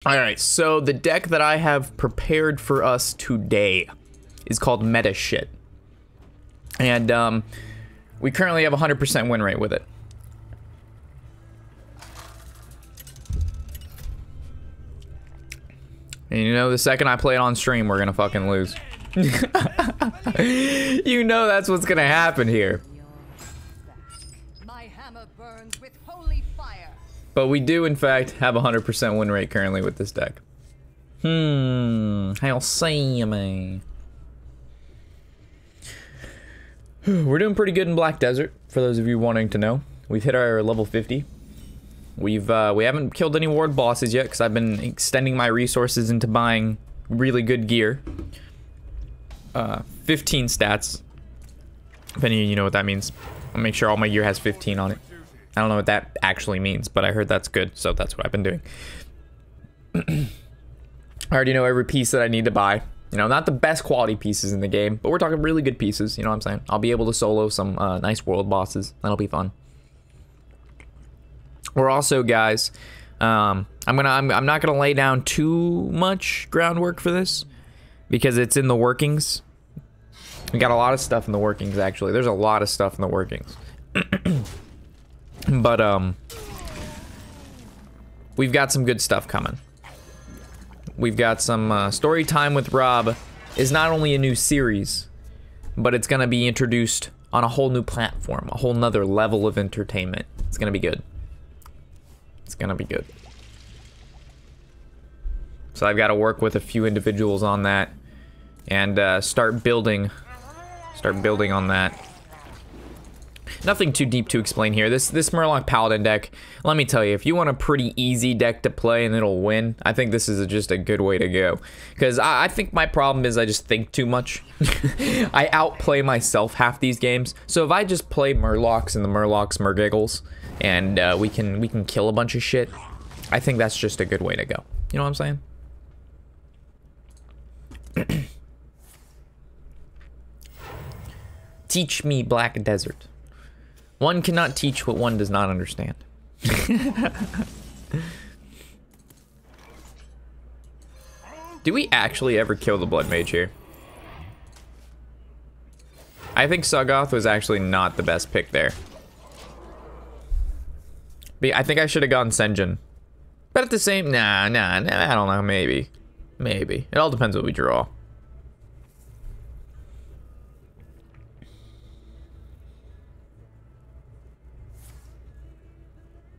Alright, so the deck that I have prepared for us today is called Meta Shit. And we currently have a 100% win rate with it. And you know, the second I play it on stream, we're gonna fucking lose. You know that's what's gonna happen here. My hammer burns with holy fire. But we do, in fact, have a 100% win rate currently with this deck. I'll see me. We're doing pretty good in Black Desert, for those of you wanting to know. We've hit our level 50. We haven't killed any ward bosses yet, because I've been extending my resources into buying really good gear. 15 stats. If any of you know what that means. I'll make sure all my gear has 15 on it. I don't know what that actually means, but I heard that's good, so that's what I've been doing. I already know every piece that I need to buy. You know, not the best quality pieces in the game, but we're talking really good pieces, you know what I'm saying? I'll be able to solo some nice world bosses. That'll be fun. We're also, guys, I'm not gonna lay down too much groundwork for this because it's in the workings. We got a lot of stuff in the workings, actually. There's a lot of stuff in the workings. But we've got some good stuff coming. We've got some story time with Rob is not only a new series, but it's gonna be introduced on a whole new platform, a whole nother level of entertainment. It's gonna be good. It's gonna be good. So I've got to work with a few individuals on that and start building on that. Nothing too deep to explain here. This Murloc Paladin deck, let me tell you, if you want a pretty easy deck to play and it'll win, I think this is just a good way to go. Because I think my problem is I just think too much. I outplay myself half these games. So if I just play Murlocs and the Murlocs Murgiggles, and we can kill a bunch of shit, I think that's just a good way to go. You know what I'm saying? Teach me Black Desert. One cannot teach what one does not understand. Do we actually ever kill the Blood Mage here? I think Suggoth was actually not the best pick there. But I think I should have gone Senjin. But at the same, nah, I don't know, maybe. Maybe. It all depends what we draw.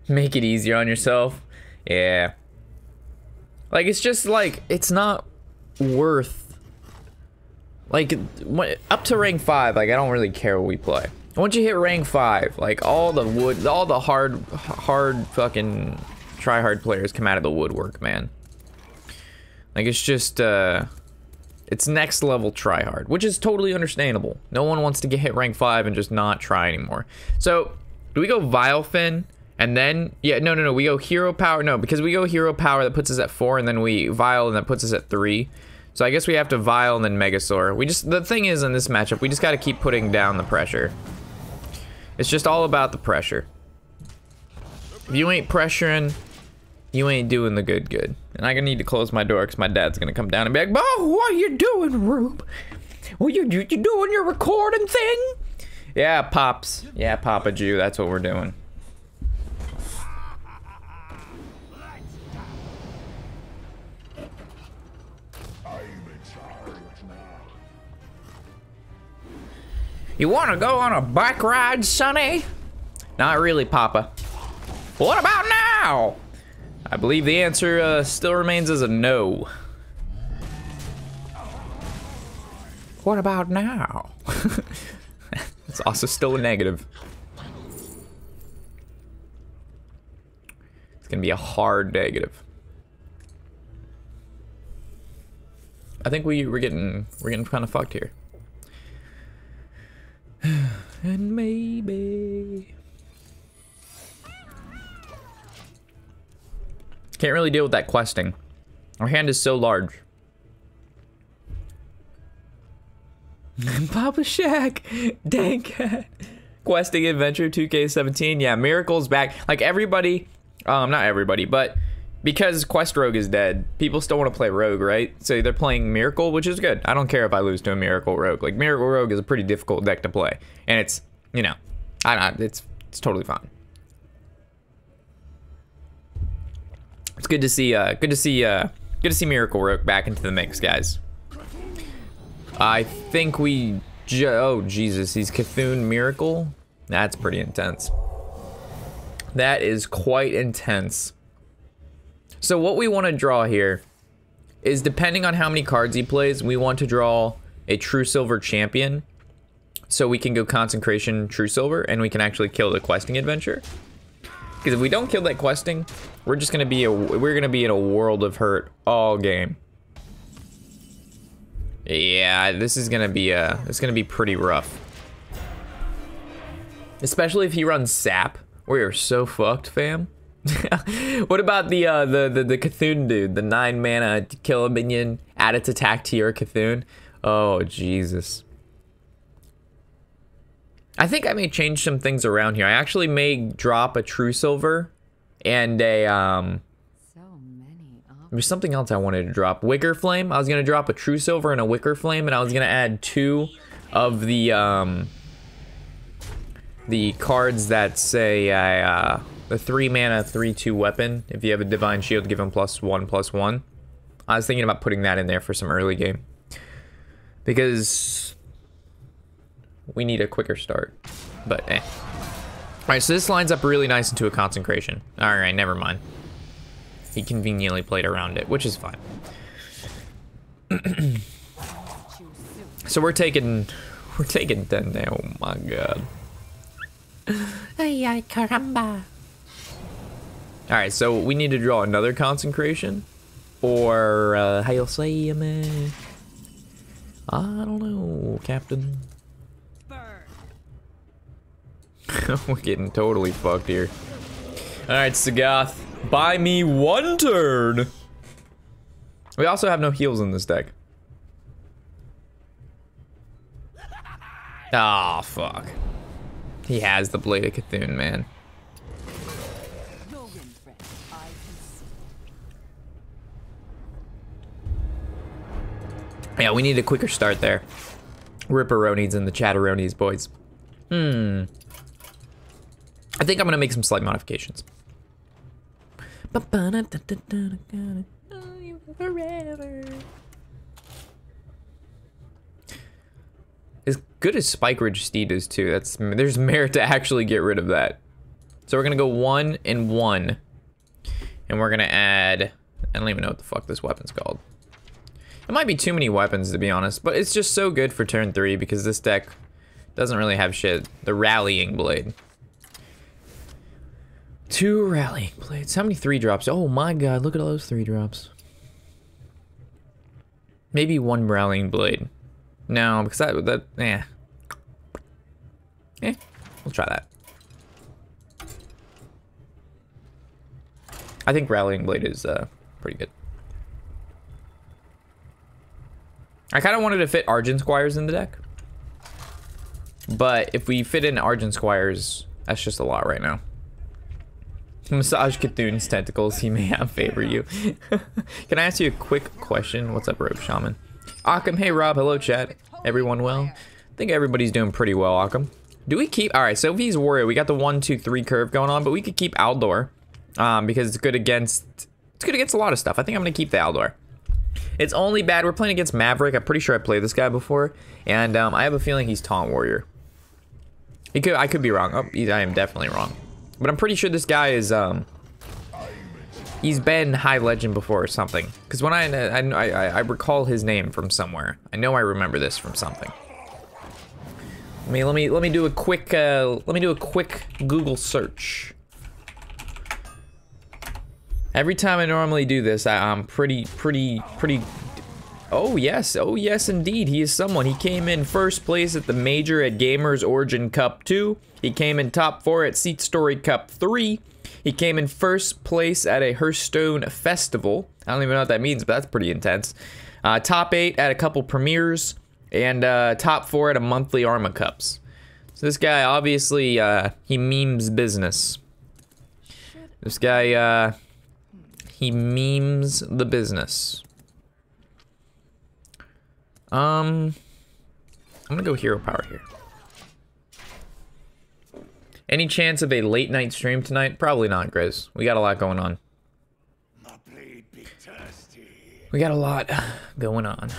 Make it easier on yourself. Yeah. Like, it's just like, it's not worth. Like, up to rank 5, like, I don't really care what we play. Once you hit rank 5, like, all the hard fucking try-hard players come out of the woodwork, man. Like, it's just, it's next level try-hard, which is totally understandable. No one wants to hit rank 5 and just not try anymore. So, do we go Vilefin? And then, yeah, no, we go Hero Power. No, because we go Hero Power, that puts us at 4, and then we Vile, and that puts us at 3. So I guess we have to Vile and then Megasaur. The thing is, in this matchup, we just got to keep putting down the pressure. It's just all about the pressure. If you ain't pressuring, you ain't doing the good. And I'm gonna need to close my door because my dad's gonna come down and be like, "Oh, what are you doing, Rube? Well, you doing your recording thing?" Yeah, Pops. Yeah, Papa Jew, that's what we're doing. You want to go on a bike ride, Sonny? Not really, Papa. What about now? I believe the answer still remains as a no. What about now? It's also still a negative. It's gonna be a hard negative. I think we're getting kind of fucked here. And maybe can't really deal with that questing. Our hand is so large. Papa Shack, dang cat. Questing Adventure 2K17. Yeah, Miracle's back. Like everybody, not everybody, but because Quest Rogue is dead, people still want to play Rogue, right? So they're playing Miracle, which is good. I don't care if I lose to a Miracle Rogue. Like, Miracle Rogue is a pretty difficult deck to play. And it's, you know, it's totally fine. It's good to see Miracle Rogue back into the mix, guys. I think we, oh Jesus, he's Cthulhu Miracle. That's pretty intense. That is quite intense. So what we want to draw here is, depending on how many cards he plays, we want to draw a True Silver champion, so we can go Consecration True Silver, and we can actually kill the questing adventure. Because if we don't kill that questing, we're just gonna be in a world of hurt all game. Yeah, this is gonna be pretty rough. Especially if he runs Sap. We are so fucked, fam. What about the Cthulhu dude, the 9 mana kill a minion, add its attack to your Cthulhu? Oh Jesus. I think I may change some things around here. I actually may drop a True Silver and a there's something else I wanted to drop. Wicker Flame. I was gonna drop a True Silver and a Wicker Flame, and I was gonna add 2 of the cards that say the 3 mana 3/2 weapon. If you have a Divine Shield, give him +1/+1. I was thinking about putting that in there for some early game, because we need a quicker start. But eh. Alright, so this lines up really nice into a Consecration. Alright, never mind. He conveniently played around it, which is fine. So we're taking 10 now. Oh my god. Ay, caramba. Alright, so we need to draw another Consecration. Or, how you'll say, man? I don't know, Captain. We're getting totally fucked here. Alright, Sagoth, buy me 1 turn. We also have no heals in this deck. Ah, fuck. He has the Blade of Cthulhu, man. Yeah, we need a quicker start there. Ripperonis and the Chatteronis, boys. I think I'm gonna make some slight modifications. Forever. As good as Spike Ridge Steed is too, there's merit to actually get rid of that. So we're gonna go 1 and 1. And we're gonna add, I don't even know what the fuck this weapon's called. It might be too many weapons, to be honest, but it's just so good for turn 3 because this deck doesn't really have shit. The Rallying Blade. 2 Rallying Blades. How many 3-drops? Oh my god, look at all those 3-drops. Maybe 1 Rallying Blade. No, because that we'll try that. I think Rallying Blade is pretty good. I kind of wanted to fit Argent Squires in the deck. But if we fit in Argent Squires, that's just a lot right now. Massage Cthulhu's tentacles, he may have favor you. Can I ask you a quick question? What's up, Rogue Shaman? Occam, hey Rob, hello chat. Everyone well? I think everybody's doing pretty well, Occam. Do we keep, alright, so if he's Warrior, we got the 1, 2, 3 curve going on, but we could keep Aldor. Because it's good against a lot of stuff. I think I'm gonna keep the Aldor. It's only bad, we're playing against Maverick. I'm pretty sure I played this guy before. And I have a feeling he's Taunt Warrior. I could be wrong. Oh, I am definitely wrong. But I'm pretty sure this guy is, he's been High Legend before or something. Because when I recall his name from somewhere. I know I remember this from something. Let me do a quick Google search. Every time I normally do this, I'm pretty. Oh yes indeed, he is someone. He came in first place at the major at Gamers Origin Cup 2. He came in top 4 at Seat Story Cup 3. He came in first place at a Hearthstone festival. I don't even know what that means, but that's pretty intense. Top 8 at a couple premieres, and top 4 at a monthly Arma Cups. So this guy, obviously, he memes business. This guy, He memes the business. I'm gonna go hero power here. Any chance of a late night stream tonight? Probably not, Grizz. We got a lot going on. We got a lot going on.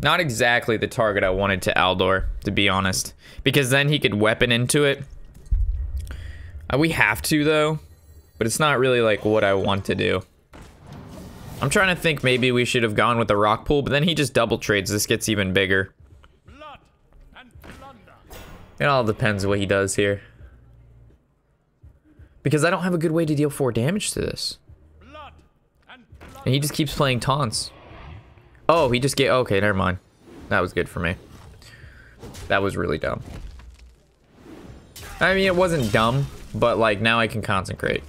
Not exactly the target I wanted to Aldor, to be honest. Because then he could weapon into it. We have to, though. But it's not really, like, what I want to do. I'm trying to think maybe we should have gone with the rock pool, but then he just double trades. This gets even bigger. It all depends what he does here. Because I don't have a good way to deal 4 damage to this. And he just keeps playing taunts. Oh, he just gave... Okay, never mind. That was good for me. That was really dumb. I mean, it wasn't dumb, but, like, now I can concentrate.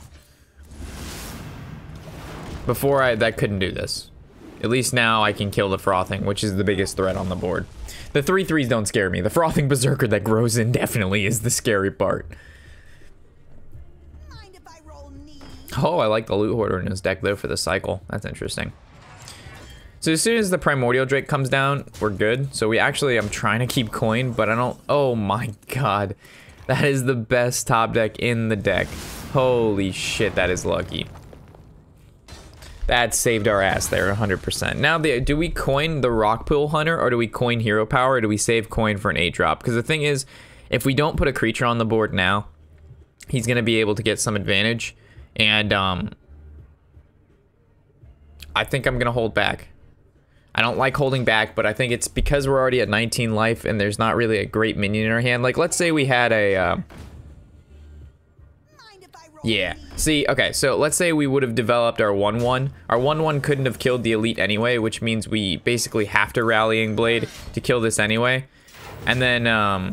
Before, that couldn't do this. At least now I can kill the frothing, which is the biggest threat on the board. The 3/3s don't scare me. The frothing berserker that grows indefinitely is the scary part. Mind if I roll knee? Oh, I like the loot hoarder in his deck, though, for the cycle. That's interesting. So as soon as the primordial drake comes down, we're good. So we actually, I'm trying to keep coin, but I don't... Oh my god. That is the best top deck in the deck. Holy shit, that is lucky. That saved our ass there, 100%. Now, do we coin the rock pool hunter, or do we coin hero power, or do we save coin for an 8-drop? Because the thing is, if we don't put a creature on the board now, he's going to be able to get some advantage. And I think I'm going to hold back. I don't like holding back, but I think it's because we're already at 19 life and there's not really a great minion in our hand. Like, let's say we had a... Yeah. See, okay, so let's say we would have developed our 1/1. Our 1/1 couldn't have killed the elite anyway, which means we basically have to Rallying Blade to kill this anyway. And then, I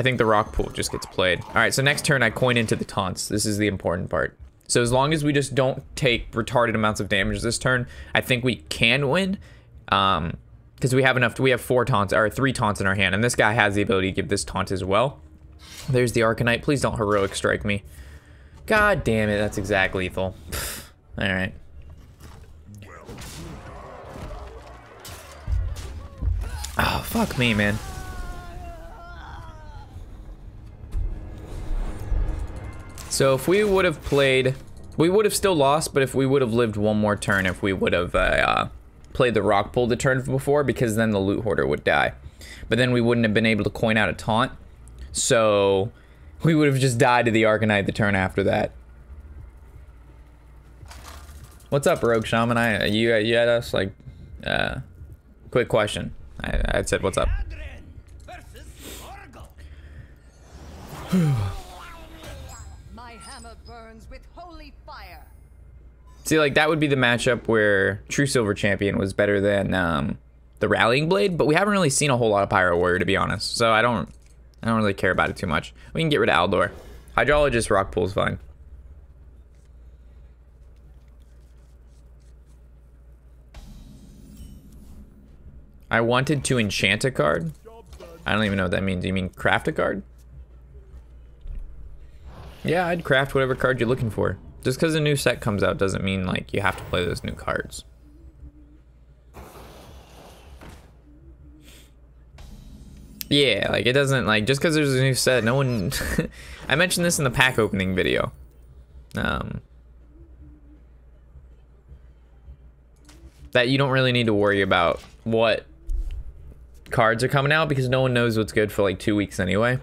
think the rock pool just gets played. Alright, so next turn I coin into the taunts. This is the important part. So as long as we just don't take retarded amounts of damage this turn, I think we can win. Because we have enough, we have 4 taunts, or 3 taunts in our hand, and this guy has the ability to give this taunt as well. There's the Arcanite. Please don't heroic strike me. God damn it, that's exact lethal. Alright. Oh, fuck me, man. So if we would have played... We would have still lost, but if we would have lived one more turn, if we would have played the rock pool the turn before, because then the loot hoarder would die. But then we wouldn't have been able to coin out a taunt. So we would have just died to the Arcanite the turn after that. What's up, Rogue Shaman? You had us, like, quick question. I said, what's up? My hammer burns with holy fire. See, like, that would be the matchup where True Silver Champion was better than the Rallying Blade, but we haven't really seen a whole lot of Pyro Warrior, to be honest. So I don't really care about it too much. We can get rid of Aldor. Hydrologist rock pool's fine. I wanted to enchant a card. I don't even know what that means. You mean craft a card? Yeah, I'd craft whatever card you're looking for. Just because a new set comes out doesn't mean, like, you have to play those new cards. Yeah, like, it doesn't, like, just because there's a new set, no one... I mentioned this in the pack opening video. That you don't really need to worry about what cards are coming out, because no one knows what's good for, like, 2 weeks anyway.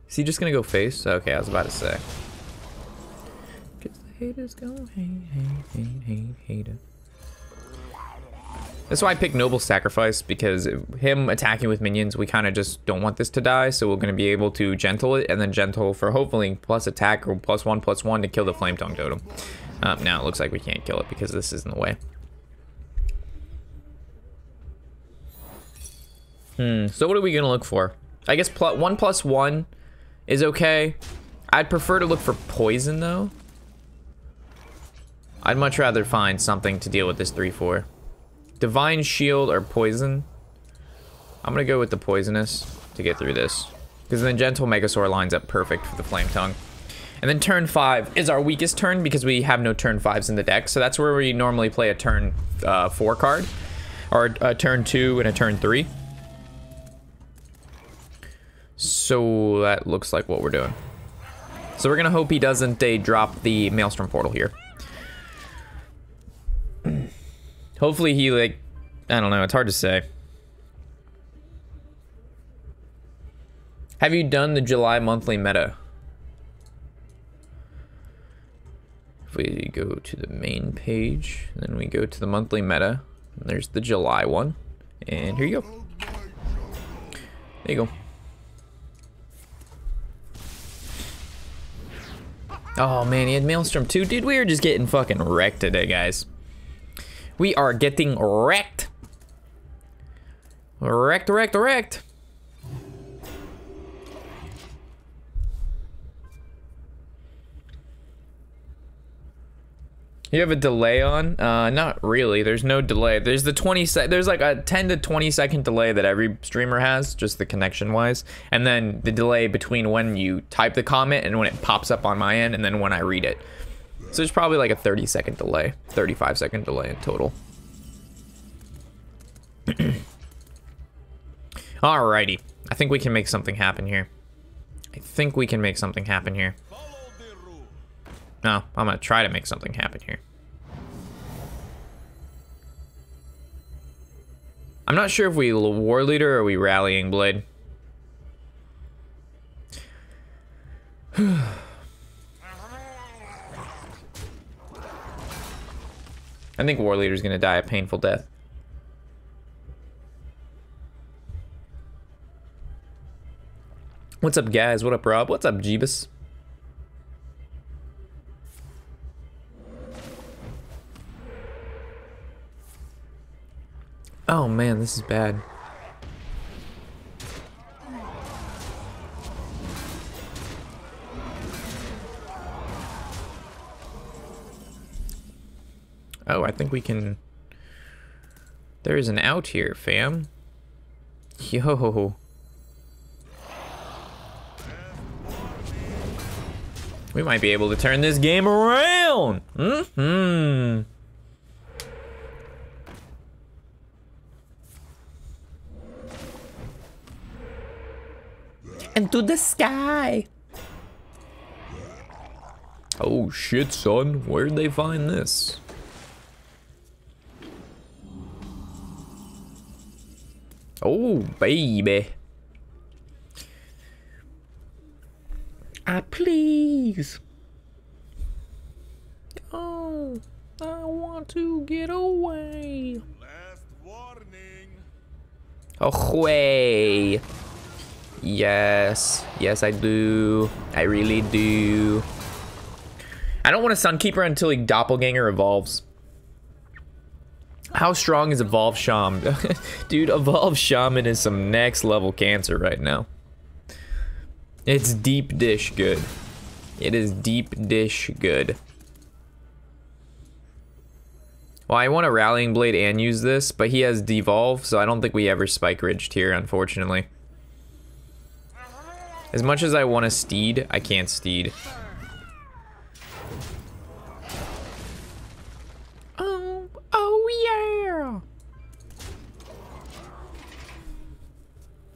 Is he just gonna go face? Okay, I was about to say. Because the haters go hate it. That's why I picked Noble Sacrifice, because him attacking with minions, we kind of just don't want this to die, so we're going to be able to gentle it, and then gentle for hopefully plus attack or +1/+1 to kill the Flame Tongue Totem. Now it looks like we can't kill it because this is in the way. So what are we going to look for? I guess 1/+1 is okay. I'd prefer to look for poison, though. I'd much rather find something to deal with this 3/4. Divine Shield or Poison. I'm gonna go with the Poisonous to get through this. Because then Gentle Megasaur lines up perfect for the Flame Tongue. And then turn 5 is our weakest turn because we have no turn 5s in the deck. So that's where we normally play a turn 4 card. Or a turn 2 and a turn 3. So that looks like what we're doing. So we're gonna hope he doesn't drop the Maelstrom Portal here. Hopefully he, like, I don't know, it's hard to say. Have you done the July monthly meta? If we go to the main page, then we go to the monthly meta, and there's the July one. And here you go. There you go. Oh man, he had Maelstrom too. Dude, we are just getting fucking wrecked today, guys. We are getting wrecked. Wrecked. You have a delay on? Not really. There's no delay. There's the 20 there's like a 10 to 20 second delay that every streamer has, just the connection wise. And then the delay between when you type the comment and when it pops up on my end and then when I read it. So there's probably like a 30-second delay, 35-second delay in total. Alrighty. I think we can make something happen here. No, I'm gonna try to make something happen here. I'm not sure if we War Leader or we Rallying Blade. I think War Leader's gonna die a painful death. What's up, guys? What up, Rob? What's up, Jeebus? Oh man, this is bad. Oh, I think we can... There is an out here, fam. Yo. We might be able to turn this game around. Into the sky. Oh shit, son. Where'd they find this? Oh, baby. Please. Oh, I want to get away. Last warning. Away. Yes, I do. I really do. I don't want a Sunkeeper until he Doppelganger evolves. How strong is Evolve Shaman? Dude, Evolve Shaman is some next level cancer right now. It's deep dish good. It is deep dish good. Well, I want a Rallying Blade and use this, but he has Devolve, so I don't think we ever Spike Ridged here, unfortunately. As much as I want a Steed, I can't Steed. Oh yeah!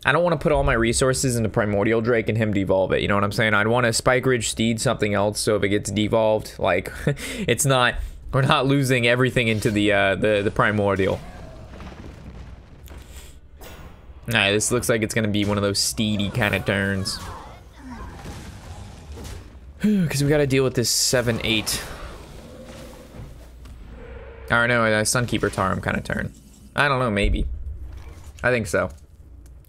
I don't want to put all my resources into Primordial Drake and him devolve it, you know what I'm saying? I'd want to Spike Ridge Steed something else so if it gets devolved, like, it's not, we're not losing everything into the Primordial. Alright, this looks like it's gonna be one of those steedy kind of turns. Because we gotta deal with this 7-8. Or no, a Sunkeeper Tarum kind of turn. I don't know, maybe. I think so.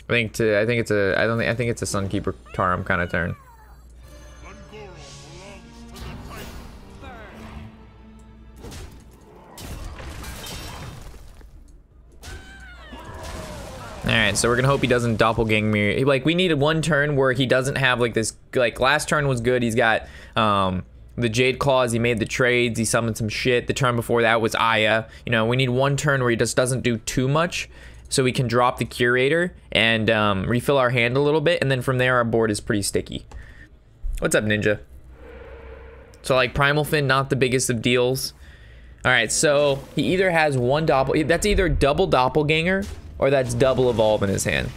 I think it's a Sunkeeper Tarum kind of turn. Alright, so we're gonna hope he doesn't doppelganger. Like, we needed one turn where he doesn't have like this, like last turn was good, he's got the Jade Claws, he made the trades, he summoned some shit. The turn before that was Aya. You know, we need one turn where he just doesn't do too much, so we can drop the Curator and refill our hand a little bit, and then from there our board is pretty sticky. What's up, Ninja? So like Primal Fin, not the biggest of deals. All right, so he either has one that's either double Doppelganger or that's double Evolve in his hand.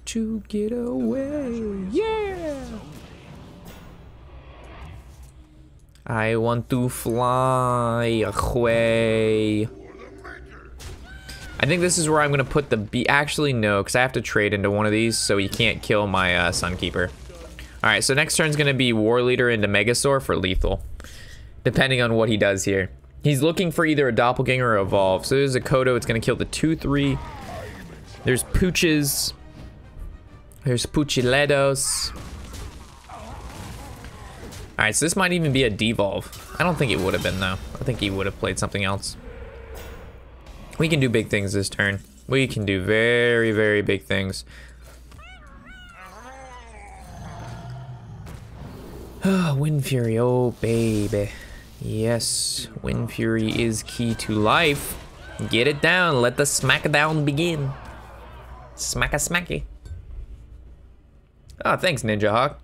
To get away, yeah. I want to fly away. I think this is where I'm gonna put the B. Actually, no, because I have to trade into one of these, so he can't kill my Sunkeeper. All right, so next turn's gonna be War Leader into Megasaur for lethal, depending on what he does here. He's looking for either a Doppelganger or Evolve. So there's a Kodo, it's gonna kill the 2/3. There's Pooches. There's Poochiledos. Alright, so this might even be a devolve. I don't think it would have been, though. I think he would have played something else. We can do big things this turn. We can do very, very big things. Oh, Wind Fury, oh baby. Yes, Wind Fury is key to life. Get it down, let the smackdown begin. Smacky. Oh, thanks, Ninja Hawk.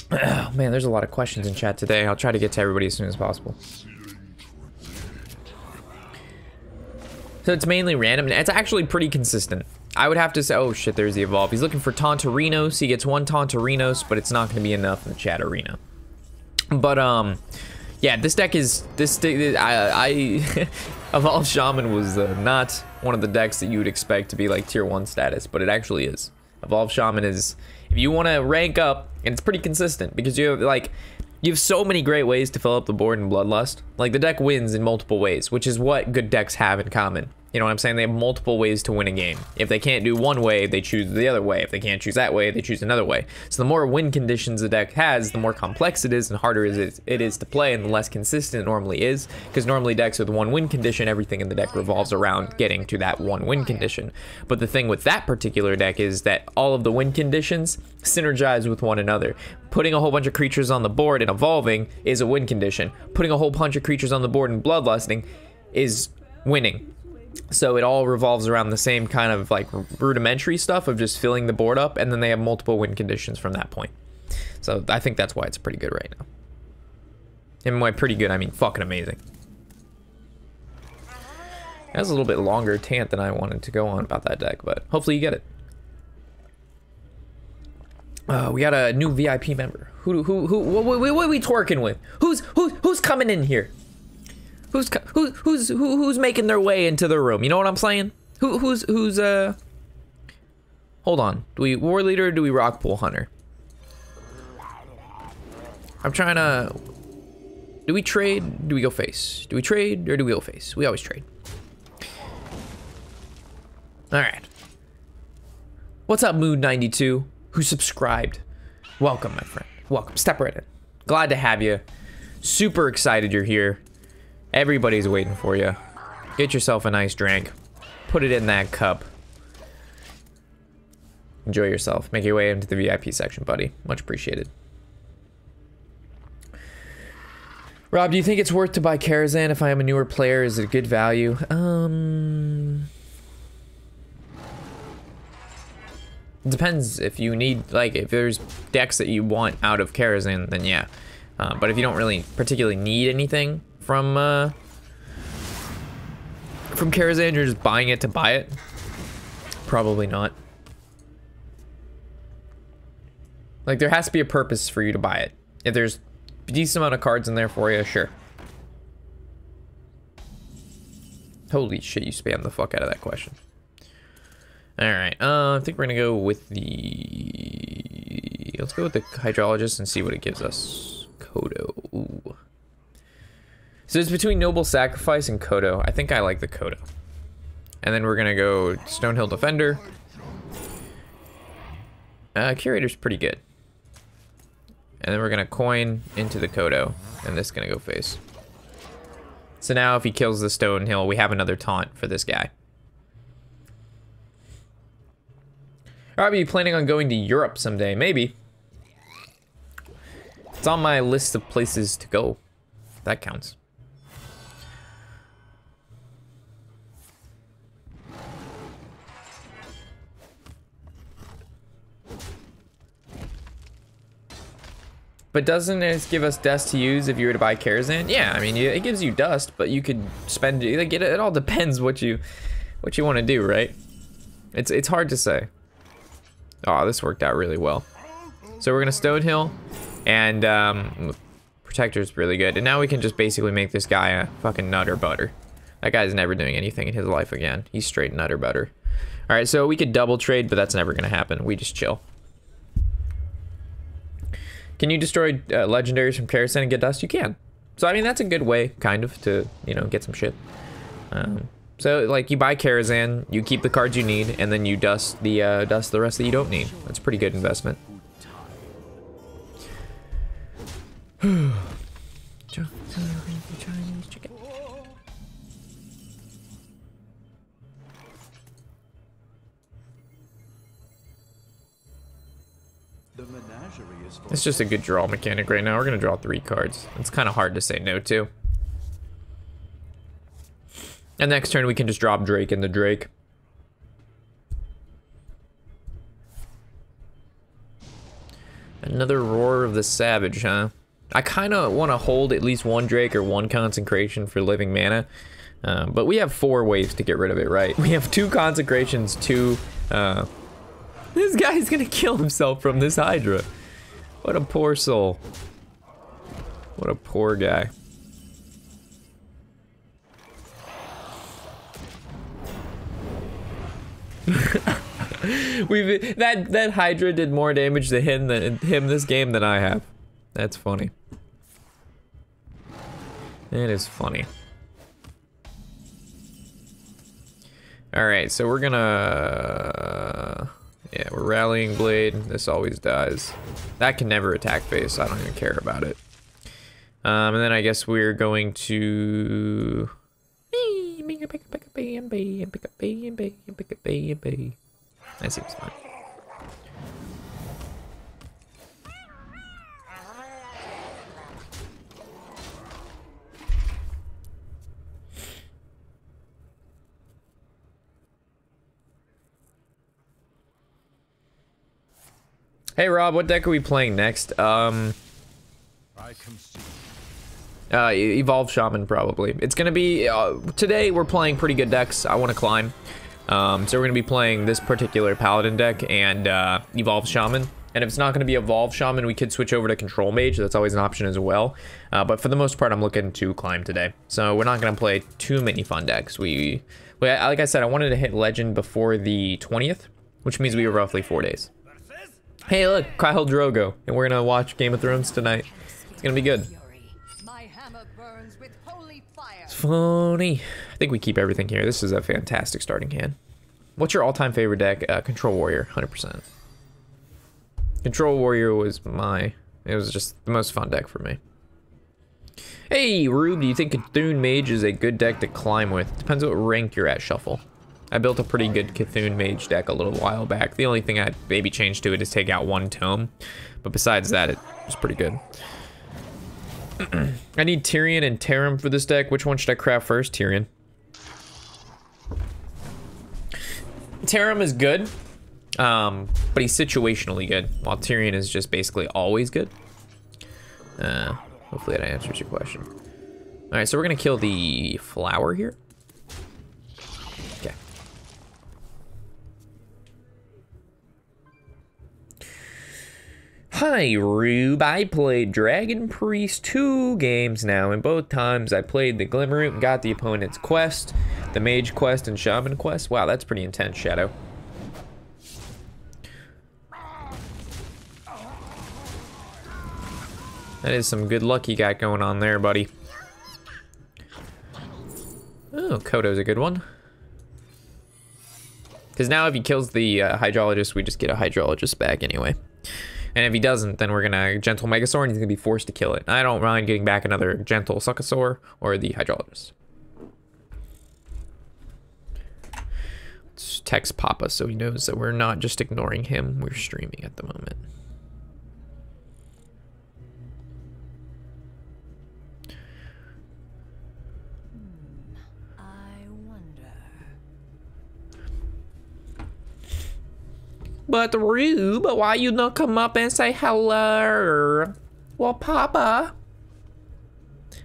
Oh, man, there's a lot of questions in chat today. I'll try to get to everybody as soon as possible. So it's mainly random, and it's actually pretty consistent. I would have to say, oh shit, there's the Evolve. He's looking for Tauntaurinos. He gets one Tauntaurinos, but it's not going to be enough in the chat arena. But, yeah, this deck is, Evolve Shaman was not one of the decks that you would expect to be like tier 1 status, but it actually is. Evolve Shaman is, if you want to rank up, and it's pretty consistent, because you have so many great ways to fill up the board in Bloodlust. Like, the deck wins in multiple ways, which is what good decks have in common. You know what I'm saying? They have multiple ways to win a game. If they can't do one way, they choose the other way. If they can't choose that way, they choose another way. So the more win conditions a deck has, the more complex it is and harder it is to play, and the less consistent it normally is. Because normally decks with one win condition, everything in the deck revolves around getting to that one win condition. But the thing with that particular deck is that all of the win conditions synergize with one another. Putting a whole bunch of creatures on the board and evolving is a win condition. Putting a whole bunch of creatures on the board and bloodlusting is winning. So it all revolves around the same kind of like rudimentary stuff of just filling the board up, and then they have multiple win conditions from that point. So I think that's why it's pretty good right now. And by pretty good, I mean fucking amazing. It has a little bit longer tant than I wanted to go on about that deck, but hopefully you get it. We got a new VIP member. What are we twerking with? Who's coming in here? Who's making their way into the room? You know what I'm saying? Who's hold on. Do we War Leader or do we Rock Pool Hunter? I'm trying to, do we trade? Do we go face? Do we trade or do we go face? We always trade. All right. What's up, Mood92? Who subscribed? Welcome, my friend. Welcome. Step right in. Glad to have you. Super excited you're here. Everybody's waiting for you. Get yourself a nice drink. Put it in that cup. Enjoy yourself. Make your way into the VIP section, buddy. Much appreciated. Rob, do you think it's worth to buy Karazhan if I am a newer player? Is it a good value? It depends. If you need, like, if there's decks that you want out of Karazhan, then yeah. But if you don't really particularly need anything from Karazhan, you're just buying it to buy it, probably not. Like, there has to be a purpose for you to buy it. If there's a decent amount of cards in there for you, sure. Holy shit, you spammed the fuck out of that question. Alright, I think we're gonna go with the... Let's go with the Hydrologist and see what it gives us. Kodo. Ooh. So it's between Noble Sacrifice and Kodo. I think I like the Kodo. And then we're gonna go Stonehill Defender. Curator's pretty good. And then we're gonna coin into the Kodo, and this is gonna go face. So now if he kills the Stonehill, we have another taunt for this guy. I'll be planning on going to Europe someday, maybe. It's on my list of places to go. That counts. But doesn't it give us dust to use if you were to buy Karazhan? Yeah, I mean, it gives you dust, but you could spend like it all depends what you want to do, right? It's hard to say. Oh, this worked out really well. So we're gonna Stonehill, and Protector's really good. And now we can just basically make this guy a fucking nutter butter. That guy's never doing anything in his life again. He's straight nutter butter. All right, so we could double trade, but that's never gonna happen. We just chill. Can you destroy legendaries from Karazhan and get dust? You can. So I mean, that's a good way, kind of, to, you know, get some shit. So like, you buy Karazhan, you keep the cards you need, and then you dust the rest that you don't need. That's a pretty good investment. It's just a good draw mechanic right now. We're gonna draw 3 cards. It's kind of hard to say no to. And next turn we can just drop Drake into Drake. Another Roar of the Savage, huh? I kind of want to hold at least 1 Drake or 1 Consecration for living mana. But we have 4 ways to get rid of it, right? We have 2 Consecrations, 2... This guy's gonna kill himself from this Hydra. What a poor soul. What a poor guy. That Hydra did more damage to him this game than I have. That's funny. It is funny. Alright, so we're gonna... Yeah, we're Rallying Blade. This always dies. That can never attack phase, so I don't even care about it. And then I guess we're going to... That seems fine. Hey Rob, what deck are we playing next? Evolve Shaman probably. It's gonna be today we're playing pretty good decks. I want to climb, so we're gonna be playing this particular Paladin deck and Evolve Shaman. And if it's not gonna be Evolve Shaman, we could switch over to Control Mage. That's always an option as well. But for the most part, I'm looking to climb today. So we're not gonna play too many fun decks. Like I said, I wanted to hit Legend before the 20th, which means we have roughly 4 days. Hey, look, Kyle Drogo, and we're gonna watch Game of Thrones tonight. It's gonna be good. My hammer burns with holy fire. It's funny. I think we keep everything here. This is a fantastic starting hand. What's your all-time favorite deck? Control Warrior, 100%. Control Warrior was it was just the most fun deck for me. Hey, Rube, do you think Cthulhu Mage is a good deck to climb with? Depends what rank you're at, Shuffle. I built a pretty good Cthulhu Mage deck a little while back. The only thing I'd maybe change to it is take out 1 tome. But besides that, it was pretty good. I need Tyrion and Tarim for this deck. Which one should I craft first? Tyrion. Tarim is good, but he's situationally good, while Tyrion is just basically always good. Hopefully that answers your question. All right, so we're gonna kill the flower here. Okay. Hi, Rube. I played Dragon Priest 2 games now, and both times I played the Glimmerroot and got the opponent's quest, the Mage quest, and Shaman quest. Wow, that's pretty intense, Shadow. That is some good luck you got going on there, buddy. Oh, Kodo's a good one. Because now if he kills the Hydrologist, we just get a Hydrologist back anyway. And if he doesn't, then we're gonna Gentle Megasaur and he's gonna be forced to kill it. I don't mind getting back another Gentle Succosaur or the Hydrologist. text Papa so he knows that we're not just ignoring him. We're streaming at the moment. I wonder. But Rube, why you not come up and say hello? Well, Papa,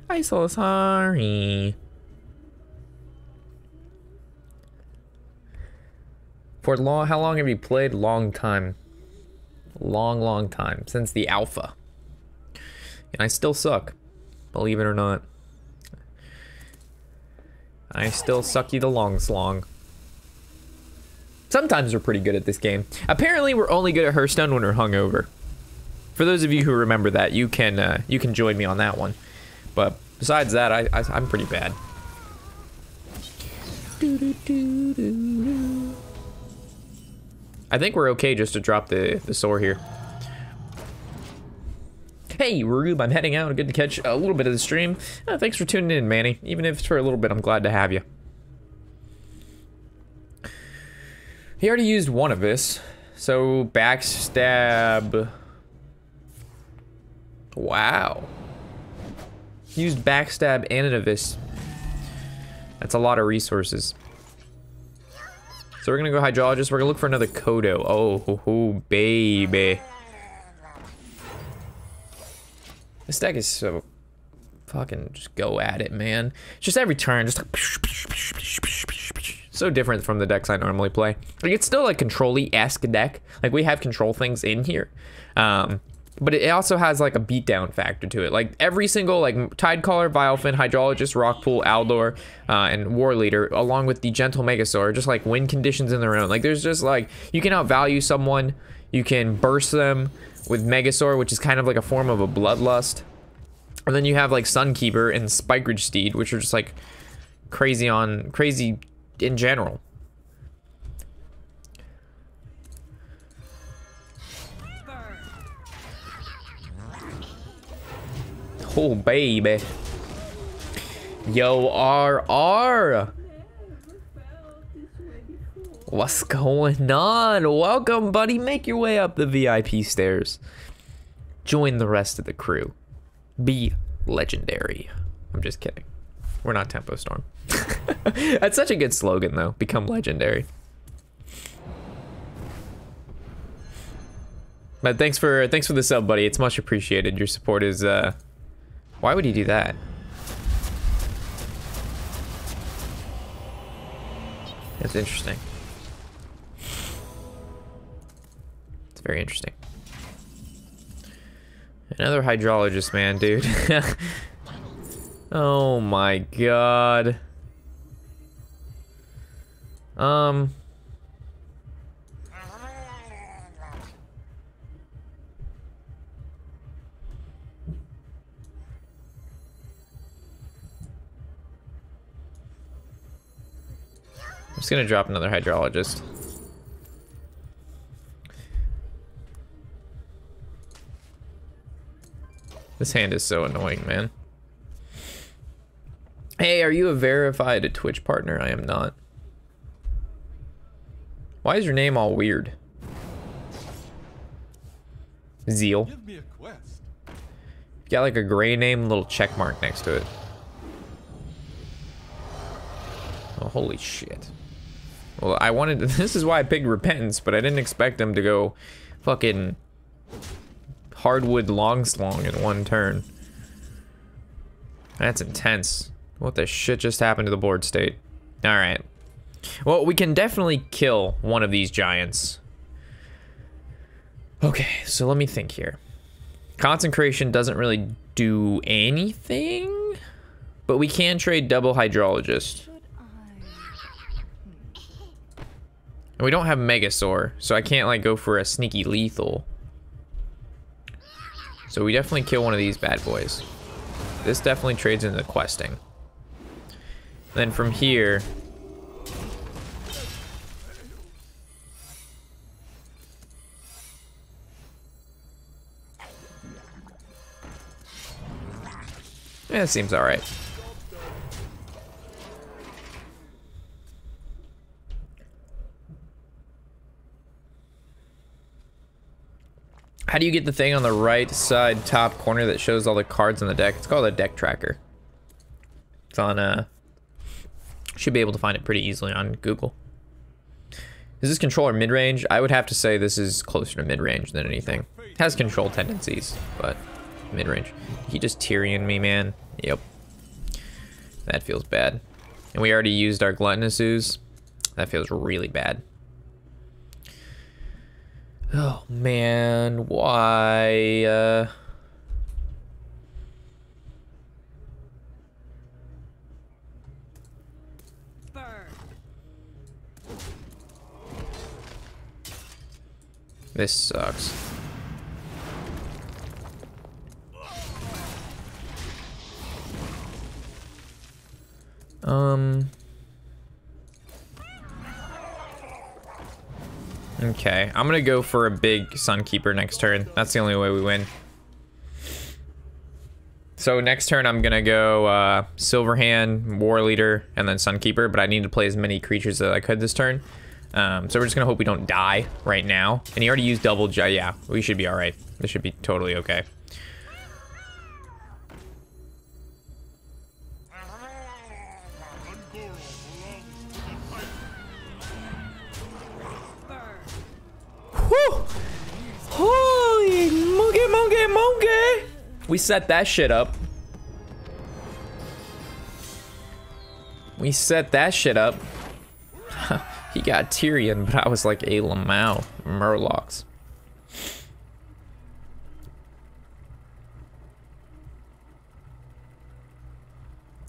I'm so sorry. For long, how long have you played? Long time. Long time. Since the alpha. And I still suck. Believe it or not. I still suck you the long slong. Sometimes we're pretty good at this game. Apparently we're only good at Hearthstone when we're hungover. For those of you who remember that, you can join me on that one. But besides that, I'm pretty bad. I think we're okay just to drop the soar here. Hey, Rube, I'm heading out. Good to catch a little bit of the stream. Thanks for tuning in, Manny. Even if it's for a little bit, I'm glad to have you. He already used one of this. So, backstab. Wow. He used backstab and an abyss. That's a lot of resources. So we're gonna go hydrologist. We're gonna look for another Kodo. Oh, baby. This deck is so fucking just go at it, man. Just every turn, just like so different from the decks I normally play. Like it's still like control-y-esque deck. Like we have control things in here. But it also has like a beatdown factor to it. Like every single like Tidecaller, Vilephin, Hydrologist, Rockpool, Aldor, and War Leader, along with the Gentle Megasaur, just like win conditions in their own. Like there's just like, you can outvalue someone, you can burst them with Megasaur, which is kind of like a form of a Bloodlust. And then you have like Sunkeeper and Spikeridge Steed, which are just like crazy in general. Oh, baby. Yo, RR. What's going on? Welcome, buddy. Make your way up the VIP stairs. Join the rest of the crew. Be legendary. I'm just kidding. We're not Tempo Storm. That's such a good slogan, though. Become legendary. But thanks for the sub, buddy. It's much appreciated. Your support is why would he do that? That's interesting. It's very interesting. Another hydrologist, man, dude. Oh my god. I'm just gonna drop another hydrologist. This hand is so annoying, man. Hey, are you a verified Twitch partner? I am not. Why is your name all weird? Zeal. Give me a quest. You got like a gray name, little check mark next to it. Oh, holy shit. Well, I wanted to, this is why I picked Repentance, but I didn't expect him to go fucking Hardwood Longslong in one turn. That's intense. What the shit just happened to the board state? Alright. Well, we can definitely kill one of these giants. Okay, so let me think here. Consecration doesn't really do anything, but we can trade double Hydrologist. And we don't have Megasaur, so I can't like go for a sneaky lethal. So we definitely kill one of these bad boys. This definitely trades into the questing. Then from here, yeah, it seems all right. How do you get the thing on the right side top corner that shows all the cards in the deck? It's called a deck tracker. It's on, should be able to find it pretty easily on Google. Is this controller mid-range? I would have to say this is closer to mid-range than anything. It has control tendencies, but mid-range. He just Tyrion me, man. Yep. That feels bad. And we already used our Gluttonous Ooze. That feels really bad. Oh, man. Why? This sucks. Okay, I'm gonna go for a big Sunkeeper next turn. That's the only way we win. So next turn I'm gonna go Silverhand, War Leader, and then Sunkeeper, but I need to play as many creatures as I could this turn. So we're just gonna hope we don't die right now. And he already used double yeah, we should be alright. This should be totally okay. Whew! Holy monkey! We set that shit up. He got Tyrion, but I was like a Lamau. Murlocs.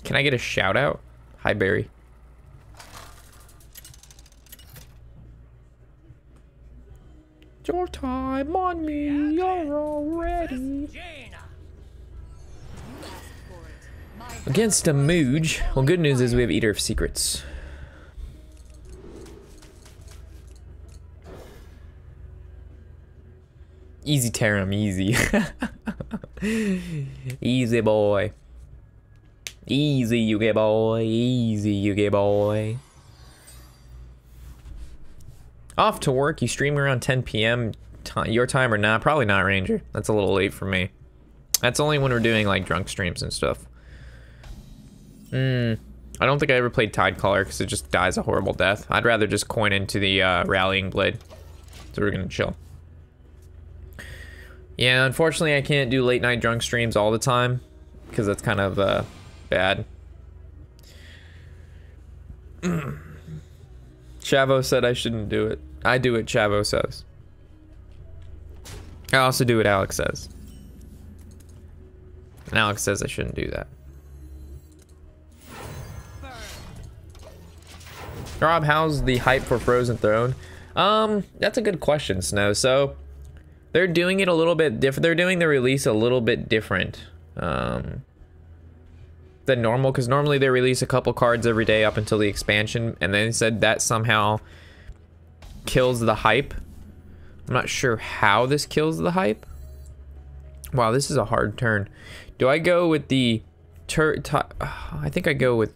Can I get a shout out? Hi, Barry. Your time on me, you're already. Against a Mooge. Well, good news is we have Eater of Secrets. Easy Tarum, easy. Easy boy. Easy you get boy. Easy you get boy. Off to work. You stream around 10 p.m. Your time or not? Probably not, Ranger. That's a little late for me. That's only when we're doing like drunk streams and stuff. I don't think I ever played Tidecaller because it just dies a horrible death. I'd rather just coin into the Rallying Blade. So we're gonna chill. Yeah, unfortunately I can't do late night drunk streams all the time because that's kind of bad. Chavo said I shouldn't do it. I do what Chavo says. I also do what Alex says. And Alex says I shouldn't do that. Rob, how's the hype for Frozen Throne? That's a good question, Snow. So, they're doing it a little bit different. They're doing the release a little bit different than normal, because normally they release a couple cards every day up until the expansion, and they said that somehow kills the hype. I'm not sure how this kills the hype. Wow, this is a hard turn. Do I go with the I think I go with,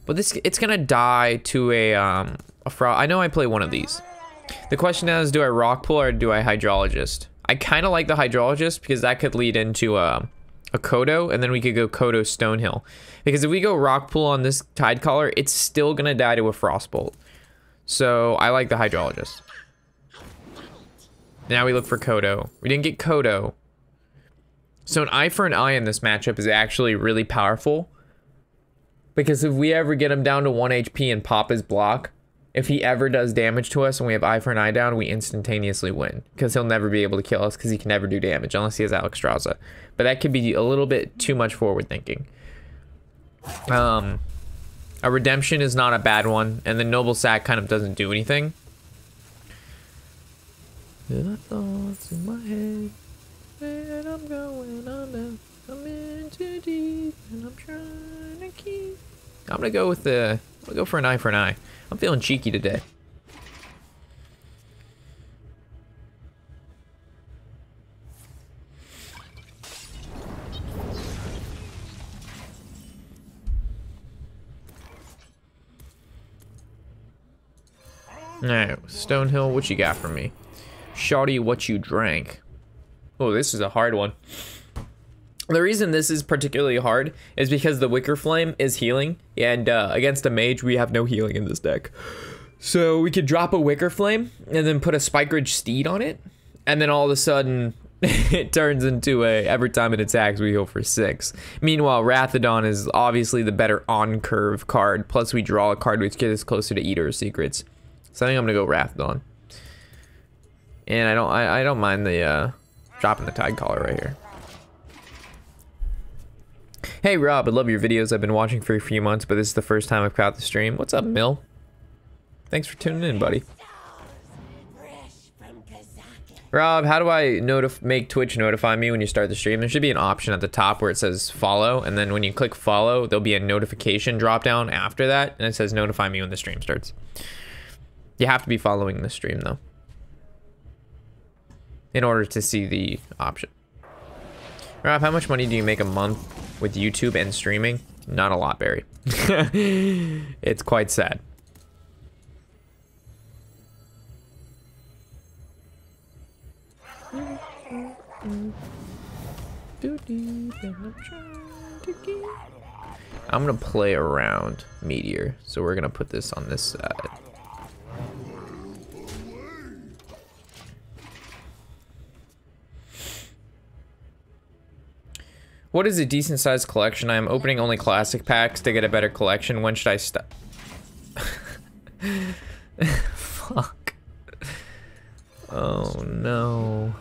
but this, it's gonna die to a frog. I know I play one of these. The question now is, do I rock pull or do I hydrologist? I kind of like the hydrologist because that could lead into a Kodo, and then we could go Kodo Stonehill. Because if we go rock pull on this Tidecaller, it's still gonna die to a frostbolt. So I like the hydrologist. Now we look for Kodo. We didn't get Kodo. So an eye for an eye in this matchup is actually really powerful. Because if we ever get him down to 1 HP and pop his block, if he ever does damage to us and we have eye for an eye down, we instantaneously win. Because he'll never be able to kill us because he can never do damage unless he has Alexstrasza. But that could be a little bit too much forward thinking. A redemption is not a bad one, and the Noble Sack kind of doesn't do anything. The thoughts in my head, and I'm going under. I'm in too deep, and I'm trying to keep. I'm gonna go with the. I'll go for an eye for an eye. I'm feeling cheeky today. Alright, Stonehill, what you got for me? Shawty, what you drank? Oh, this is a hard one. The reason this is particularly hard is because the Wicker Flame is healing, and against a mage, we have no healing in this deck. So we could drop a Wicker Flame and then put a Spike Ridge Steed on it, and then all of a sudden it turns into a every time it attacks we heal for 6. Meanwhile, Rathodon is obviously the better on-curve card, plus we draw a card which gets us closer to Eater of Secrets. So I think I'm gonna go Rathodon. And I don't mind the dropping the Tide Collar right here. Hey Rob, I love your videos. I've been watching for a few months, but this is the first time I've caught the stream. What's up, Mill? Thanks for tuning in, buddy. Rob, how do I make Twitch notify me when you start the stream? There should be an option at the top where it says follow, and then when you click follow, there'll be a notification drop down after that, and it says notify me when the stream starts. You have to be following the stream though, in order to see the option. Rob, how much money do you make a month with YouTube and streaming? Not a lot, Barry. It's quite sad. I'm gonna play around Meteor, so we're gonna put this on this side. What is a decent sized collection? I am opening only classic packs to get a better collection. When should I stop? Fuck. Oh no.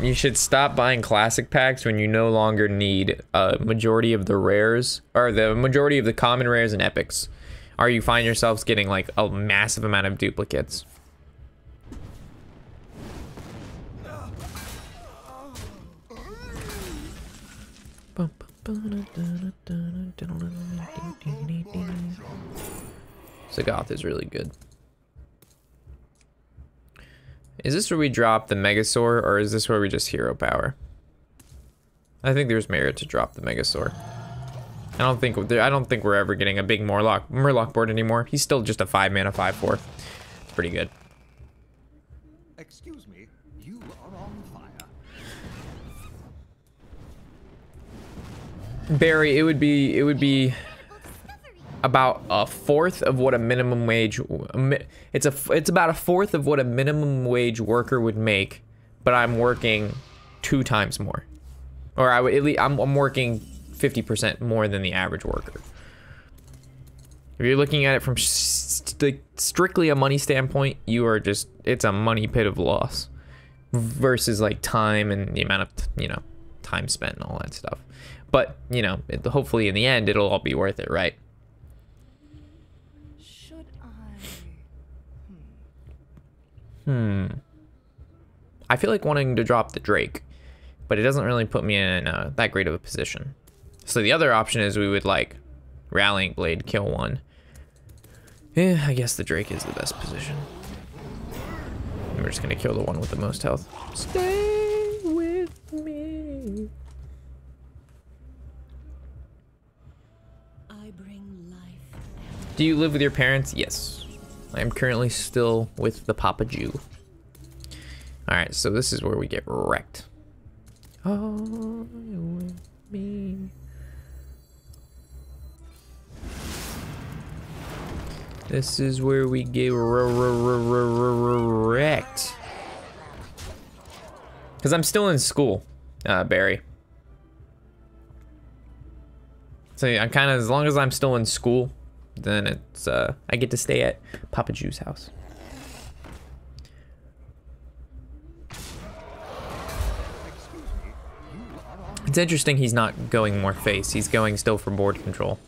You should stop buying classic packs when you no longer need a majority of the rares, or the majority of the common rares and epics. Or you find yourselves getting like a massive amount of duplicates. Zagath is really good. Is this where we drop the Megasaur, or is this where we just hero power? I think there's merit to drop the Megasaur. I don't think we're ever getting a big Murloc board anymore. He's still just a 5-mana 5/4. It's pretty good. Excuse me, you are on fire. Barry, it would be about a fourth of what a minimum wage. It's about a fourth of what a minimum wage worker would make, but I'm working 2 times more, or I'm working 50% more than the average worker. If you're looking at it from strictly a money standpoint, you are just, it's a money pit of loss versus like time and the amount of, time spent and all that stuff. But, hopefully in the end, it'll all be worth it, right? Should I feel like wanting to drop the Drake, but it doesn't really put me in that great of a position. So the other option is we would like Rallying Blade, kill one. Yeah, I guess the Drake is the best position. And we're just gonna kill the one with the most health. Stay with me. I bring life. Do you live with your parents? Yes. I am currently still with the Papa Jew. Alright, so this is where we get wrecked. Oh, with me. This is where we get wrecked. Because I'm still in school, Barry. So I'm kind of, as long as I'm still in school, then it's, I get to stay at Papa Jew's house. It's interesting he's not going more face. He's going still for board control.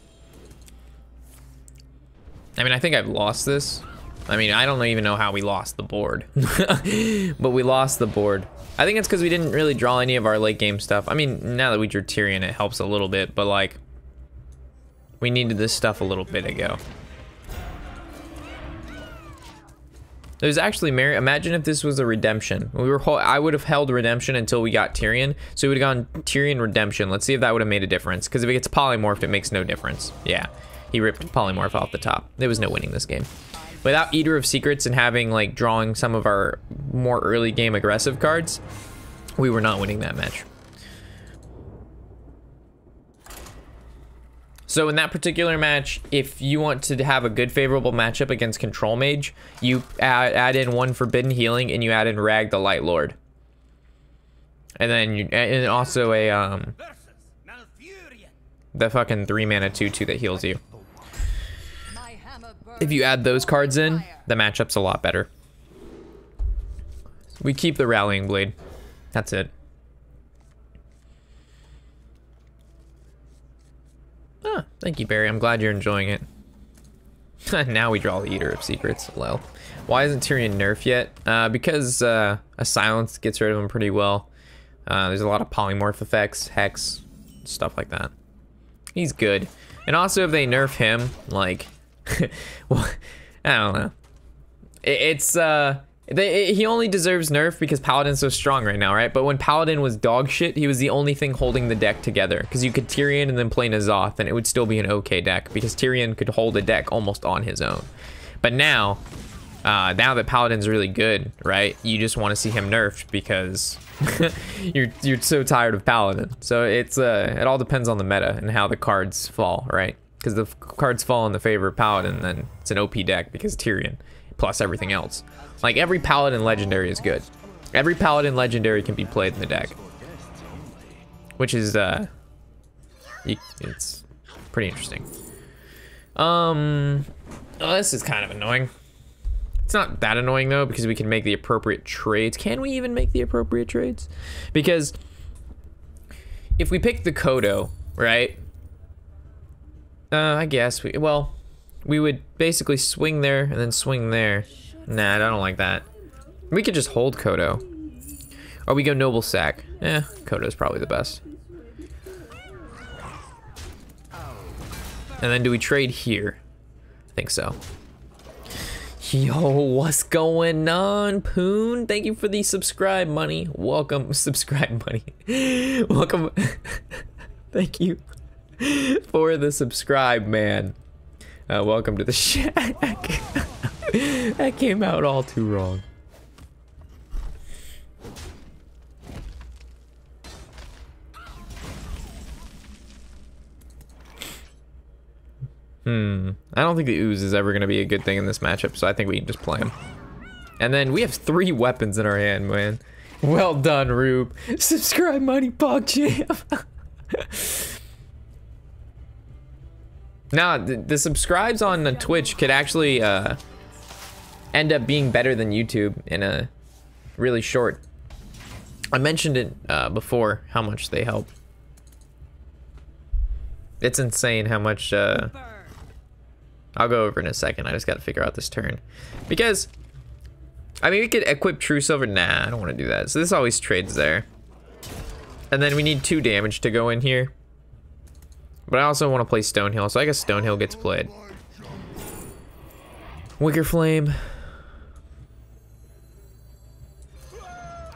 I mean, I think I've lost this. I mean, I don't even know how we lost the board. But we lost the board. I think it's because we didn't really draw any of our late game stuff. I mean, now that we drew Tyrion, it helps a little bit. But, like, we needed this stuff a little bit ago. It was actually imagine if this was a redemption. I would have held redemption until we got Tyrion. So we would have gone Tyrion redemption. Let's see if that would have made a difference. Because if it gets polymorphed, it makes no difference. Yeah, he ripped polymorph off the top. There was no winning this game. Without Eater of Secrets and having like drawing some of our more early game aggressive cards, we were not winning that match. So in that particular match, if you want to have a good favorable matchup against Control Mage, you add in 1 Forbidden Healing and you add in Rag the Light Lord. And then and also a the fucking 3 mana 2/2 that heals you. If you add those cards in, the matchup's a lot better. We keep the Rallying Blade. That's it. Ah, thank you, Barry. I'm glad you're enjoying it. Now we draw the Eater of Secrets. Lol. Why isn't Tyrion nerfed yet? Because a silence gets rid of him pretty well. There's a lot of polymorph effects, hex, stuff like that. He's good. And also if they nerf him, like, well, I don't know. He only deserves nerf because Paladin's so strong right now, right? But when Paladin was dog shit, he was the only thing holding the deck together. Because you could Tyrion and then play N'Zoth, and it would still be an okay deck. Because Tyrion could hold a deck almost on his own. But now that Paladin's really good, right? You just want to see him nerfed because you're so tired of Paladin. So it all depends on the meta and how the cards fall, right? Because the cards fall in the favor of Paladin, then it's an OP deck because Tyrion plus everything else. Like every Paladin legendary is good. Every Paladin legendary can be played in the deck, which is it's pretty interesting. Oh, this is kind of annoying. It's not that annoying though because we can make the appropriate trades. Can we even make the appropriate trades? Because if we pick the Kodo, right? I guess we would basically swing there and then swing there. Nah, I don't like that. We could just hold Kodo. Or we go Noble Sack. Kodo's probably the best. And then do we trade here? I think so. Yo, what's going on, Poon? Thank you for the subscribe money. Welcome, subscribe money. Welcome. Thank you for the subscribe, man. Welcome to the shack. That came out all too wrong. I don't think the Ooze is ever going to be a good thing in this matchup, so I think we can just play him. And then we have 3 weapons in our hand, man. Well done, Rube. Subscribe money, PogChamp. Now, the subscribes on Twitch could actually end up being better than YouTube in a really short. I mentioned it before, how much they help. It's insane how much, I'll go over in a second. I just gotta figure out this turn. Because, I mean, we could equip True Silver. Nah, I don't want to do that. So this always trades there. And then we need 2 damage to go in here. But I also want to play Stonehill, so I guess Stonehill gets played. Wicker Flame.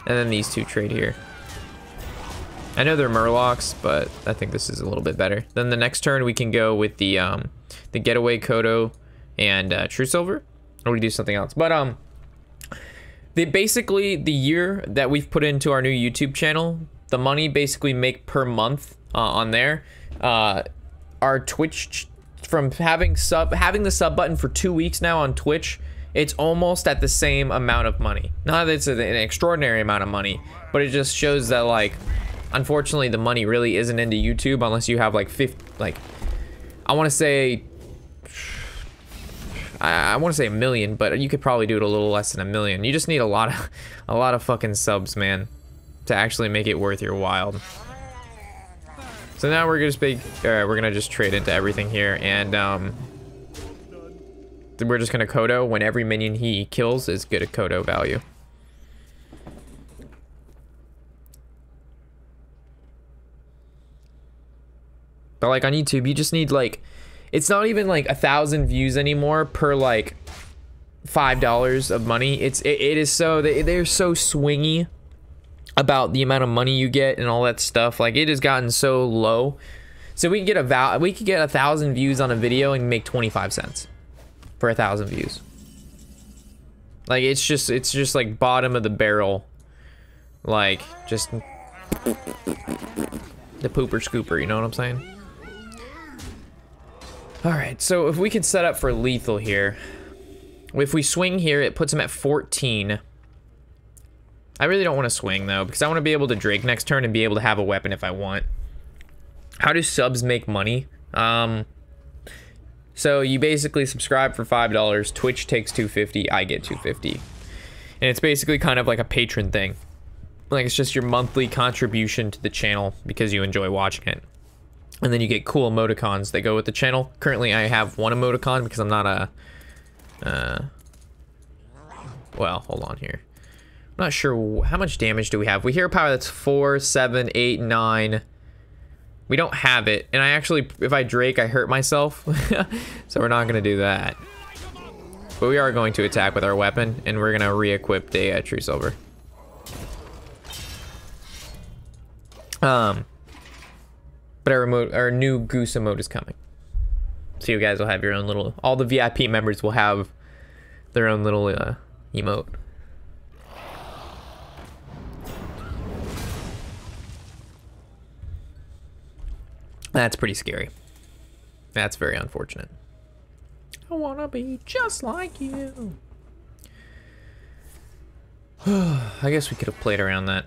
And then these 2 trade here. I know they're Murlocs, but I think this is a little bit better. Then the next turn we can go with the Getaway Kodo and True Silver. Or we do something else. But basically the year that we've put into our new YouTube channel, the money basically make per month on there. Our Twitch, from having the sub button for 2 weeks now on Twitch, it's almost at the same amount of money. Not that it's an extraordinary amount of money, but it just shows that, like, unfortunately the money really isn't into YouTube unless you have like 50, like, I want to say $1 million, but you could probably do it a little less than $1 million. You just need a lot of fucking subs, man, to actually make it worth your while. So now we're gonna just trade into everything here, and we're just gonna Kodo when every minion he kills is good at Kodo value. But like on YouTube, you just need like, it's not even like 1,000 views anymore per like $5 of money. It is so they're so swingy about the amount of money you get and all that stuff. Like, it has gotten so low. So we could get 1,000 views on a video and make 25 cents for 1,000 views. Like, it's just like bottom of the barrel. Like, just the pooper scooper, you know what I'm saying? All right, so if we can set up for lethal here. If we swing here, it puts him at 14. I really don't want to swing, though, because I want to be able to Drake next turn and be able to have a weapon if I want. How do subs make money? So you basically subscribe for $5. Twitch takes $2.50. I get $2.50. And it's basically kind of like a patron thing. Like, it's just your monthly contribution to the channel because you enjoy watching it. And then you get cool emoticons that go with the channel. Currently, I have one emoticon because I'm not a... well, hold on here. I'm not sure how much damage do we have. We hero power that's 4, 7, 8, 9. We don't have it. And I actually, if I Drake, I hurt myself. So we're not going to do that. But we are going to attack with our weapon. And we're going to re-equip the True Silver. But our new Goose emote is coming. So you guys will have your own little... All the VIP members will have their own little emote. That's pretty scary. That's very unfortunate. I wanna be just like you. I guess we could have played around that,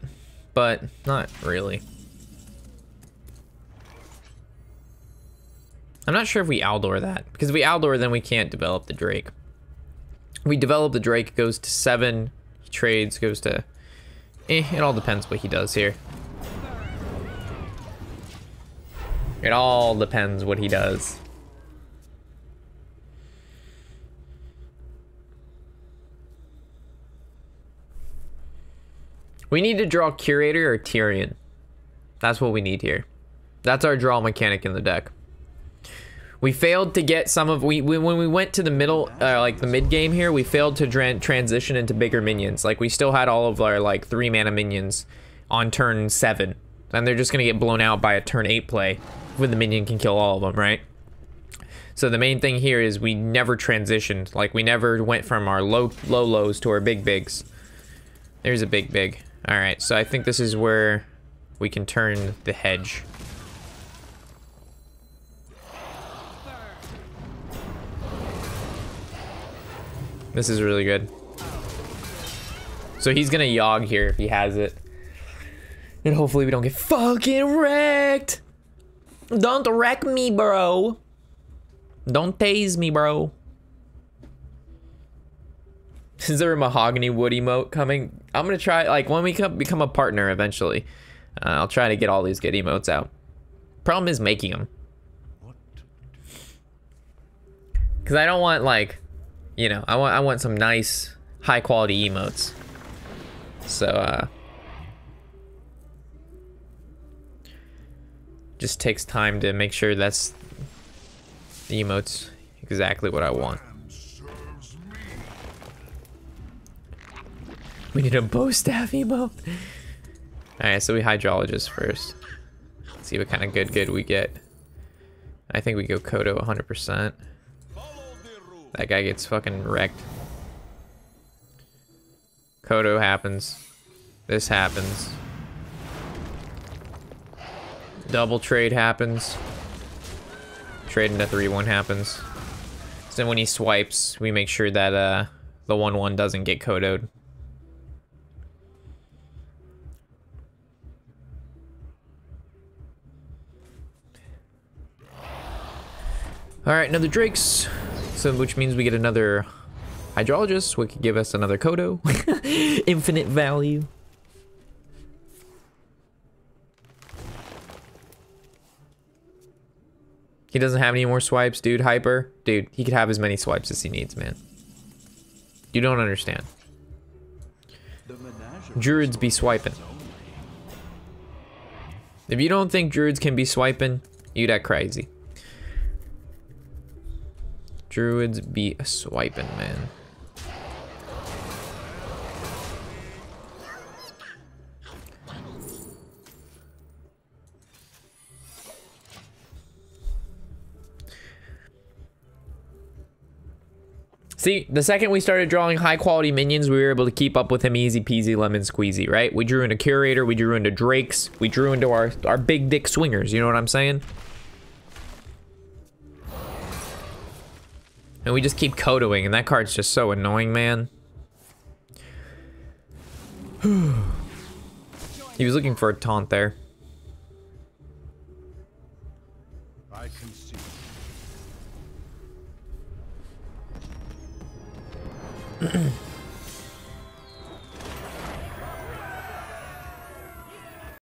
but not really. I'm not sure if we Aldor that, because if we Aldor, then we can't develop the Drake. We develop the Drake, it goes to 7, he trades, goes to... it all depends what he does here. It all depends what he does. We need to draw Curator or Tyrion. That's what we need here. That's our draw mechanic in the deck. We failed to get some of... when we went to the middle, like the mid game here, we failed to transition into bigger minions. Like, we still had all of our, like, 3 mana minions on turn 7. And they're just going to get blown out by a turn 8 play when the minion can kill all of them, right? So the main thing here is we never transitioned. Like, we never went from our lows to our bigs. There's a big. All right, so I think this is where we can turn the hedge. This is really good. So he's gonna Yogg here if he has it. And hopefully we don't get fucking wrecked. Don't wreck me, bro. Don't tase me, bro. Is there a mahogany wood emote coming? I'm gonna try, like, when we become a partner eventually. I'll try to get all these good emotes out. Problem is making them. Because I don't want, like, you know, I want some nice, high quality emotes. So, just takes time to make sure that's the emotes exactly what I want. We need a bow staff emote. Alright, so we hydrologist first. Let's see what kind of good we get. I think we go Kodo 100%. That guy gets fucking wrecked. Kodo happens. This happens. Double trade happens. Trade into 3-1 happens. So when he swipes, we make sure that the 1-1 doesn't get Kodo'd. Alright, another Drakes. So, which means we get another Hydrologist, which could give us another Kodo. Infinite value. He doesn't have any more swipes, dude. Hyper. Dude, he could have as many swipes as he needs, man. You don't understand. Druids be swiping. If you don't think Druids can be swiping, you that crazy. Druids be a swiping, man. See, the second we started drawing high quality minions, we were able to keep up with him easy peasy lemon squeezy, right? We drew into Curator, we drew into Drakes, we drew into our big dick swingers, you know what I'm saying? And we just keep Kodoing, and that card's just so annoying, man. He was looking for a taunt there. I can see.